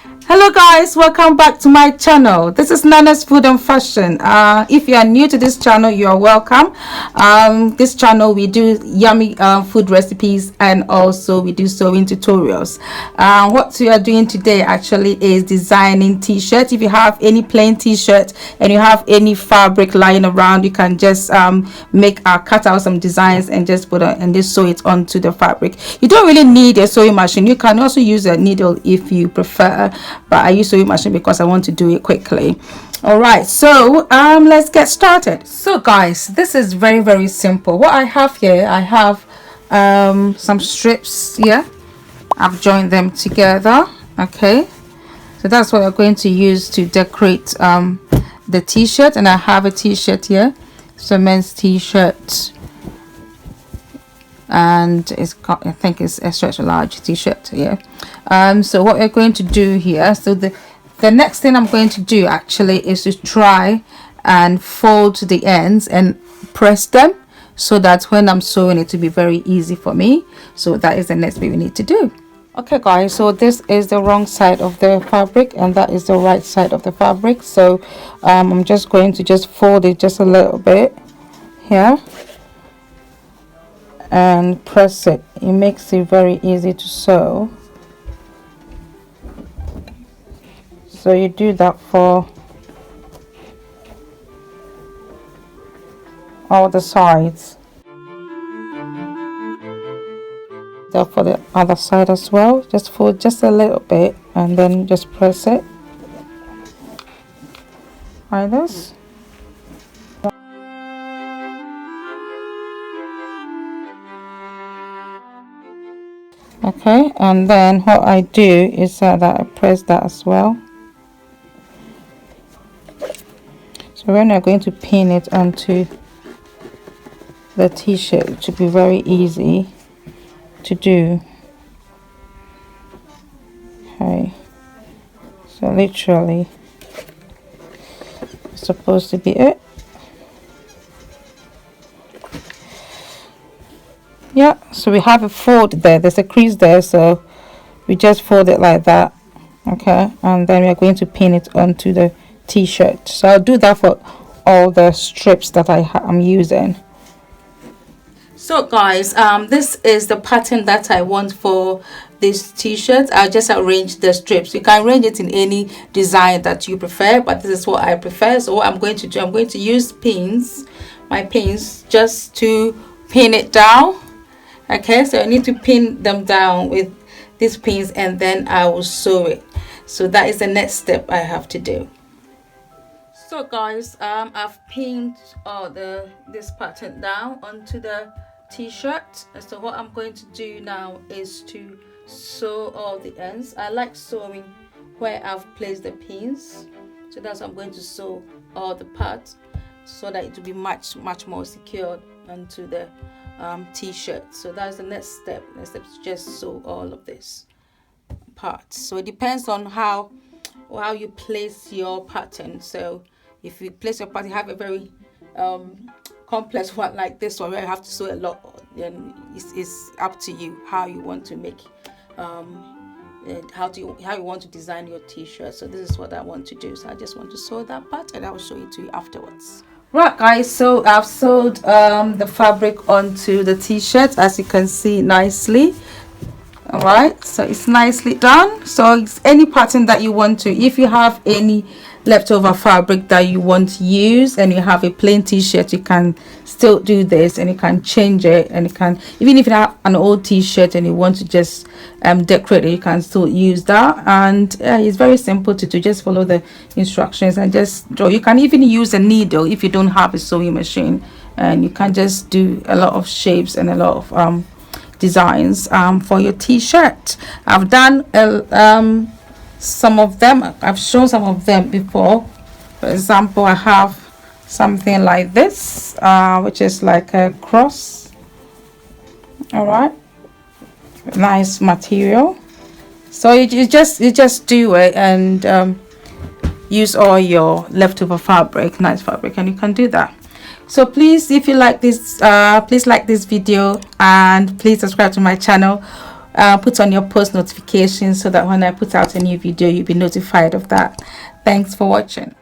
Hello guys, welcome back to my channel. This is Nana's Food and Fashion. If you are new to this channel, you are welcome. This channel we do yummy food recipes, and also we do sewing tutorials. What we are doing today actually is designing t-shirts. If you have any plain t-shirt and you have any fabric lying around, you can just cut out some designs and just put it and just sew it onto the fabric. You don't really need a sewing machine. You can also use a needle if you prefer, but I use sewing machine because I want to do it quickly. All right, so let's get started. So guys, this is very simple. What I have here, I have some strips here. I've joined them together. Okay, so that's what we're going to use to decorate the t-shirt. And I have a t-shirt here, so men's t-shirt, and I think it's a stretch large t-shirt here. So what we're going to do here, so the next thing I'm going to do actually is to try and fold the ends and press them so that when I'm sewing it will be very easy for me. So that is the next bit we need to do. Okay guys, so this is the wrong side of the fabric and that is the right side of the fabric. So I'm just going to just fold it just a little bit here and press it. It makes it very easy to sew. So you do that for all the sides. That for the other side as well. Just fold just a little bit and then just press it like this. Okay, and then what I do is that I press that as well. So when we're going to pin it onto the t-shirt, it should be very easy to do. Okay, so literally it's supposed to be it. Yeah, so we have a fold there, there's a crease there, so we just fold it like that. Okay, and then we're going to pin it onto the t-shirt. So I'll do that for all the strips that I'm using. So guys, this is the pattern that I want for this t-shirt. I'll just arrange the strips. You can arrange it in any design that you prefer, but this is what I prefer. So what I'm going to do, I'm going to use pins, my pins, just to pin it down. Okay, so I need to pin them down with these pins and then I will sew it. So that is the next step I have to do. So guys, I've pinned this pattern down onto the t-shirt. So what I'm going to do now is to sew all the ends. I like sewing where I've placed the pins, so that's what I'm going to sew all the parts so that it will be much more secured onto the t-shirt. So that's the next step. Next step is just sew all of this parts. So it depends on how you place your pattern. So if you place your pattern, you have a very complex one like this one where you have to sew a lot, then it's up to you how you want to make how you want to design your t-shirt. So this is what I want to do. So I just want to sew that part and I will show it to you afterwards. Right guys, so I've sewed the fabric onto the t-shirt, as you can see nicely. All right, so it's nicely done. So it's any pattern that you want to. If you have any leftover fabric that you want to use and you have a plain t-shirt, you can still do this and you can change it, and you can, even if you have an old t-shirt and you want to just decorate it, you can still use that. And it's very simple to do. Just follow the instructions and just draw. You can even use a needle if you don't have a sewing machine, and you can just do a lot of shapes and a lot of designs for your t-shirt. I've done some of them. I've shown some of them before. For example, I have something like this, which is like a cross. All right, nice material. So you just do it and use all your leftover fabric, nice fabric, and you can do that. So please, if you like this, please like this video and please subscribe to my channel. put on your post notifications so that when I put out a new video, you'll be notified of that. Thanks for watching.